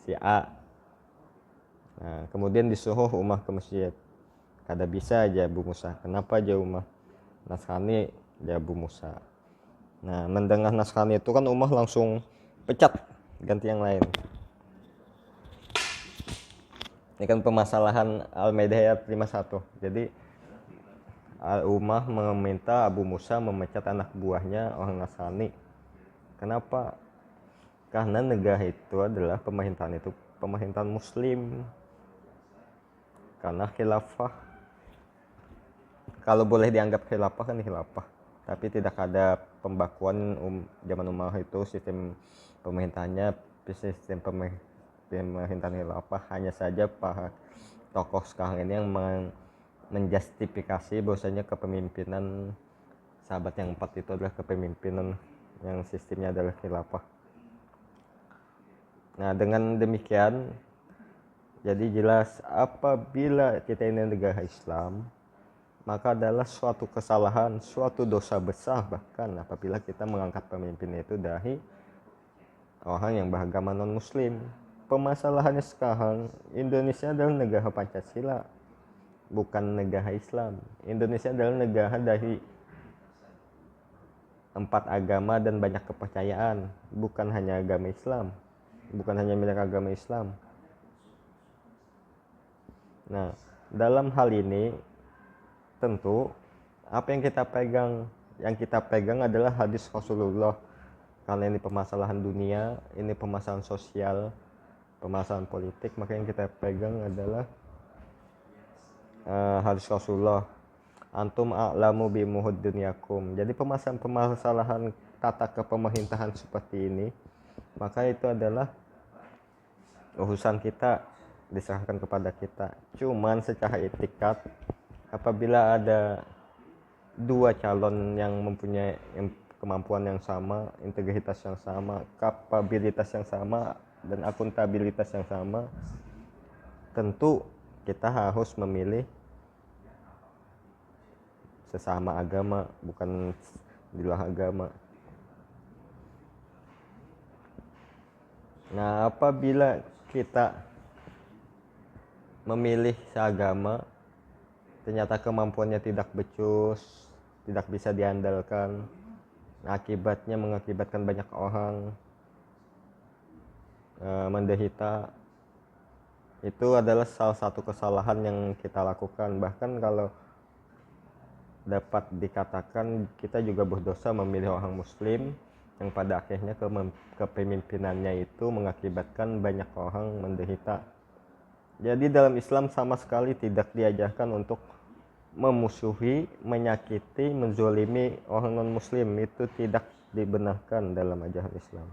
si A. Nah, kemudian disuruh Umar ke masjid. Kada bisa aja Abu Musa. Kenapa aja Umar Nasrani dia Abu Musa? Nah, mendengar Nasrani itu kan Umar langsung pecat, ganti yang lain. Ini kan permasalahan Al-Maidah ayat 51. Jadi Umar meminta Abu Musa memecat anak buahnya orang Nasrani. Kenapa? Karena negara itu adalah pemerintahan Muslim. Karena khilafah, kalau boleh dianggap khilafah kan khilafah, tapi tidak ada pembakuan zaman Umar itu sistem pemerintahannya sistem pemerintahan khilafah. Hanya saja para tokoh sekarang ini yang menjustifikasi bahwasanya kepemimpinan sahabat yang 4 itu adalah kepemimpinan yang sistemnya adalah khilafah. Nah, dengan demikian jadi jelas apabila kita ini negara Islam, maka adalah suatu kesalahan, suatu dosa besar bahkan apabila kita mengangkat pemimpin itu dari orang yang beragama non-muslim. Permasalahannya sekarang, Indonesia adalah negara Pancasila, bukan negara Islam. Indonesia adalah negara dari 4 agama dan banyak kepercayaan, bukan hanya agama Islam, bukan hanya milik agama Islam. Nah, dalam hal ini tentu apa yang kita pegang adalah hadis Rasulullah. Karena ini permasalahan dunia, ini permasalahan sosial, permasalahan politik, maka yang kita pegang adalah hadis Rasulullah. Antum a'lamu bi muhud dunyakum. Jadi permasalahan tata kepemerintahan seperti ini, maka itu adalah urusan kita, diserahkan kepada kita. Cuman secara etikat, apabila ada 2 calon yang mempunyai kemampuan yang sama, integritas yang sama, kapabilitas yang sama, dan akuntabilitas yang sama, tentu kita harus memilih sesama agama, bukan di luar agama. Nah, apabila kita memilih seagama, ternyata kemampuannya tidak becus, tidak bisa diandalkan, akibatnya mengakibatkan banyak orang menderita, itu adalah salah satu kesalahan yang kita lakukan. Bahkan kalau dapat dikatakan kita juga berdosa memilih orang muslim yang pada akhirnya kepemimpinannya itu mengakibatkan banyak orang menderita. Jadi dalam Islam sama sekali tidak diajarkan untuk memusuhi, menyakiti, menzolimi orang non-muslim. Itu tidak dibenarkan dalam ajaran Islam.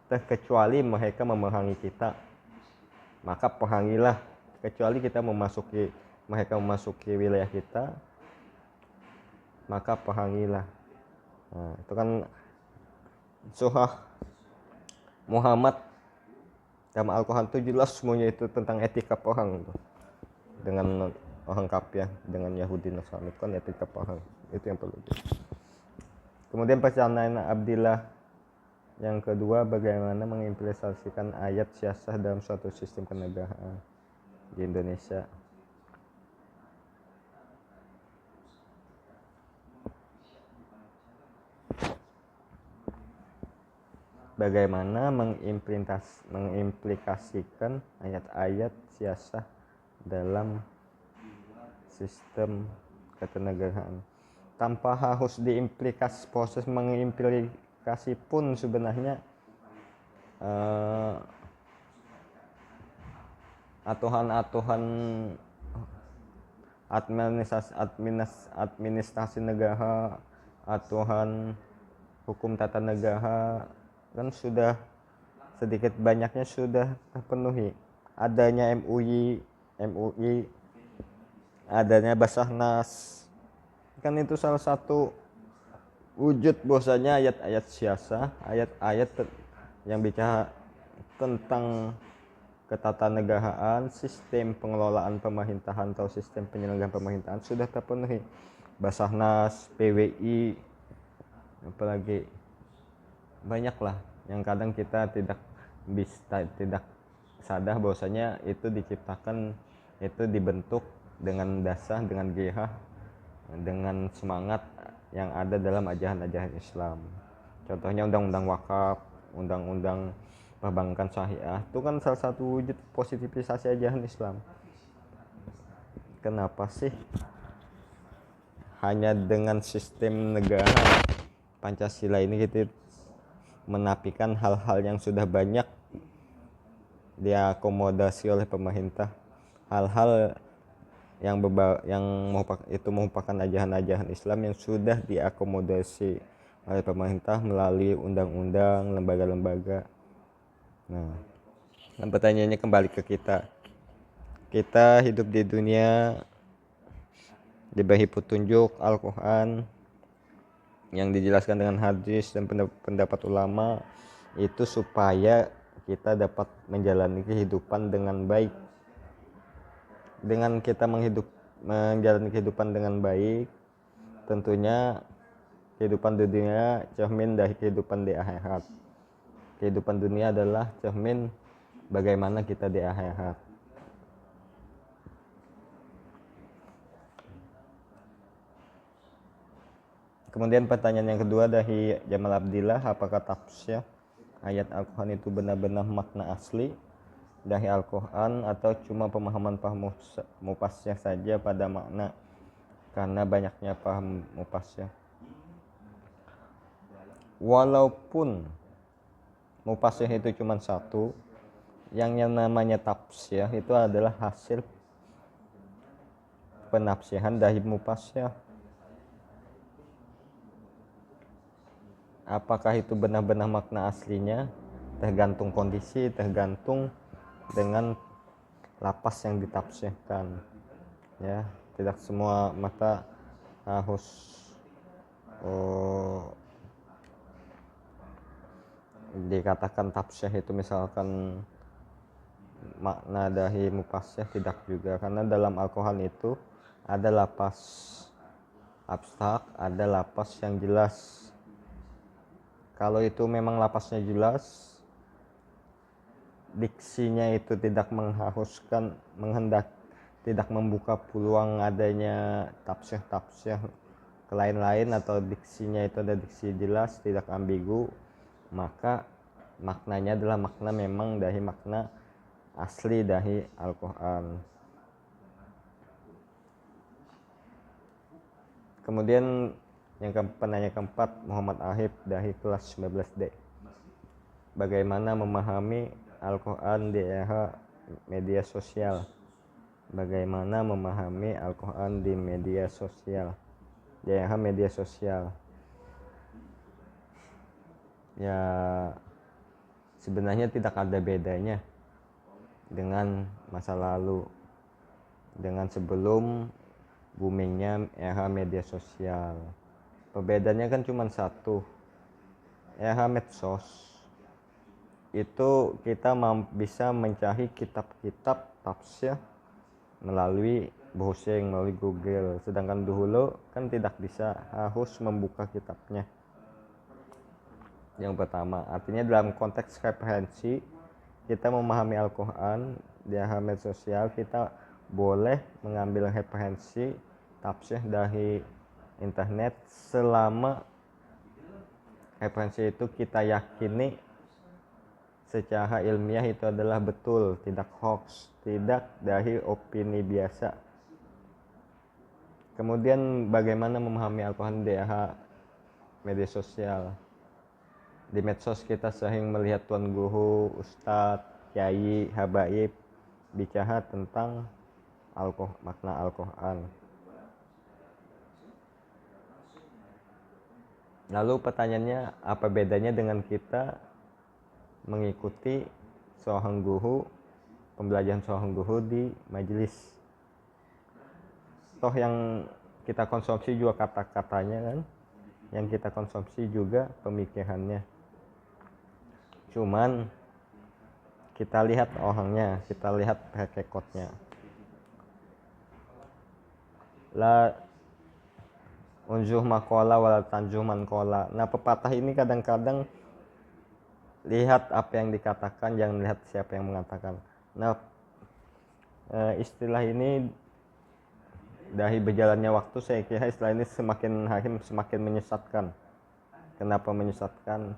Terkecuali mereka memerangi kita, maka perangilah. Kecuali mereka memasuki wilayah kita, maka perangilah. Nah, itu kan surah Muhammad dalam Al-Quran itu jelas semuanya itu tentang etika perang tuh. Dengan orang kafir, dengan Yahudi Nasrani, kan etika perang itu yang perlu. Kemudian pertanyaan Abdillah yang kedua, bagaimana mengimplementasikan ayat siasah dalam suatu sistem kenegaraan di Indonesia? Bagaimana mengimplikasikan ayat-ayat siasah dalam sistem ketenagaan tanpa harus diimplikasi. Proses mengimplikasi pun sebenarnya aturan-aturan administrasi negara, aturan hukum tata negara kan sudah sedikit banyaknya sudah terpenuhi. Adanya MUI, adanya Basarnas, kan itu salah satu wujud bahwasanya ayat-ayat siasah, ayat-ayat yang bicara tentang ketatanegaraan, sistem pengelolaan pemerintahan atau sistem penyelenggaraan pemerintahan sudah terpenuhi. Basarnas, PWI, apalagi banyaklah yang kadang kita tidak bisa tidak sadar bahwasanya itu diciptakan, itu dibentuk dengan dasar, dengan gairah, dengan semangat yang ada dalam ajaran-ajaran Islam. Contohnya undang-undang wakaf, undang-undang perbankan syariah, itu kan salah satu wujud positivisasi ajaran Islam. Kenapa sih hanya dengan sistem negara Pancasila ini kita menafikan hal-hal yang sudah banyak diakomodasi oleh pemerintah, hal-hal yang itu merupakan ajaran-ajaran Islam yang sudah diakomodasi oleh pemerintah melalui undang-undang, lembaga-lembaga. Nah, pertanyaannya kembali ke kita. Kita hidup di dunia diberi petunjuk Al-Quran yang dijelaskan dengan hadis dan pendapat ulama, itu supaya kita dapat menjalani kehidupan dengan baik. Dengan kita menjalani kehidupan dengan baik, tentunya kehidupan dunia cermin dari kehidupan di akhirat. Kehidupan dunia adalah cermin bagaimana kita di akhirat. Kemudian pertanyaan yang kedua dari Jamal Abdillah, apakah tafsir ayat Al-Quran itu benar-benar makna asli dari Al-Quran atau cuma pemahaman paham mufassir saja pada makna karena banyaknya paham mufassir? Walaupun mufassir itu cuma satu, yang namanya tafsir itu adalah hasil penafsiran dari mufassir. Apakah itu benar-benar makna aslinya? Tergantung kondisi, tergantung dengan lapas yang ditafsirkan. Ya, tidak semua mata harus dikatakan tafsir itu misalkan makna dari mufassir, tidak juga, karena dalam Al-Quran itu ada lapas abstrak, ada lapas yang jelas. Kalau itu memang lapasnya jelas, diksinya itu tidak mengharuskan, tidak membuka peluang adanya tafsir ke lain-lain, atau diksinya itu ada diksi jelas, tidak ambigu, maka maknanya adalah makna memang dari makna asli dari Al-Quran. Kemudian yang penanya keempat, Muhammad Ahib dari kelas 19D. Bagaimana memahami Al-Quran di era media sosial? Bagaimana memahami Al-Quran di media sosial? Di era media sosial. Ya, sebenarnya tidak ada bedanya dengan masa lalu, dengan sebelum boomingnya era media sosial. Perbedaannya kan cuma satu. Era medsos itu kita bisa mencari kitab-kitab tafsir melalui browsing, melalui Google. Sedangkan dulu kan tidak bisa, harus membuka kitabnya. Yang pertama, artinya dalam konteks referensi kita memahami Al-Quran di era media sosial, kita boleh mengambil referensi tafsir dari internet selama referensi itu kita yakini secara ilmiah itu adalah betul, tidak hoax, tidak dari opini biasa. Kemudian bagaimana memahami Al-Quran di era media sosial? Di medsos kita sering melihat tuan guru, ustadz, kiai, habaib bicara tentang makna Al-Quran. Lalu pertanyaannya, apa bedanya dengan kita mengikuti seorang guru, pembelajaran seorang guru di majelis? Toh yang kita konsumsi juga kata-katanya kan, yang kita konsumsi juga pemikirannya. Cuman kita lihat orangnya, kita lihat track recordnya. La unjuh makola wala tanjuh mankola. Nah, pepatah ini kadang-kadang lihat apa yang dikatakan, jangan lihat siapa yang mengatakan. Nah, istilah ini dari berjalannya waktu saya kira istilah ini semakin hari semakin menyesatkan. Kenapa menyesatkan?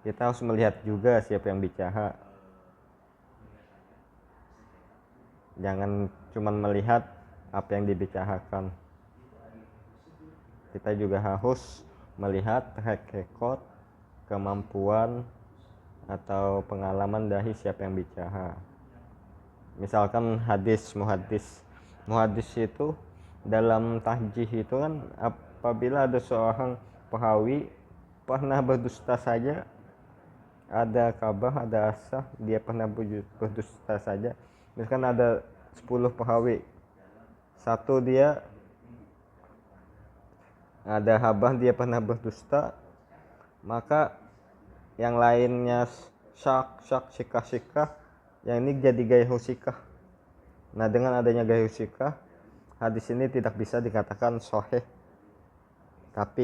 Kita harus melihat juga siapa yang bicara. Jangan cuma melihat apa yang dibicarakan. Kita juga harus melihat track record, kemampuan atau pengalaman dari siapa yang bicara. Misalkan muhadis itu dalam tahjih itu kan apabila ada seorang perawi pernah berdusta saja, ada kabar, ada asah dia pernah berdusta saja. Misalkan ada 10 perawi, satu dia ada habah dia pernah berdusta, maka yang lainnya syak sikah, yang ini jadi gairu sikah. Nah, dengan adanya gairu sikah, hadis ini tidak bisa dikatakan sahih, tapi